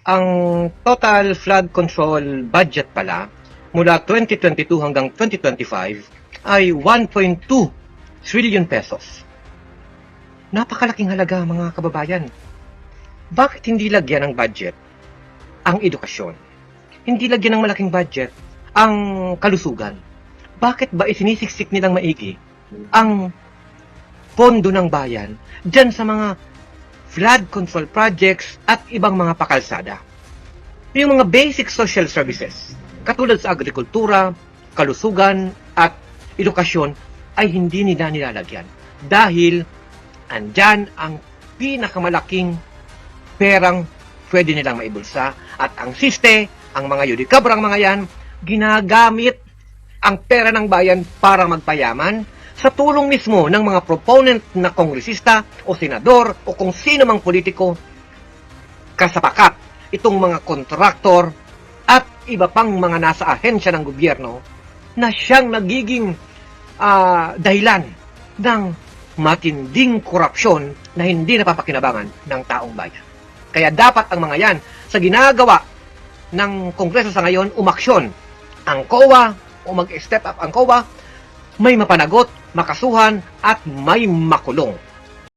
Ang total flood control budget pala mula 2022 hanggang 2025 ay 1.2 trillion pesos. Napakalaking halaga, mga kababayan. Bakit hindi lagyan ng budget ang edukasyon? Hindi lagyan ng malaking budget ang kalusugan? Bakit ba isinisiksik nilang maigi ang pondo ng bayan dyan sa mga flood control projects at ibang mga pakalsada? Yung mga basic social services, katulad sa agrikultura, kalusugan, at edukasyon, ay hindi nila nilalagyan. Dahil andyan ang pinakamalaking perang pwede nilang maibulsa. At ang siste, ang mga yudikabrang mga yan, ginagamit ang pera ng bayan para magpayaman sa tulong mismo ng mga proponent na kongresista o senador o kung sino mang politiko kasapakat. Itong mga kontraktor at iba pang mga nasa ahensya ng gobyerno na siyang nagiging dahilan ng matinding korupsyon na hindi napapakinabangan ng taong bayan. Kaya dapat ang mga yan sa ginagawa ng Kongreso sa ngayon, umaksyon ang COA o mag-step up ang COA, may mapanagot, makasuhan at may makulong.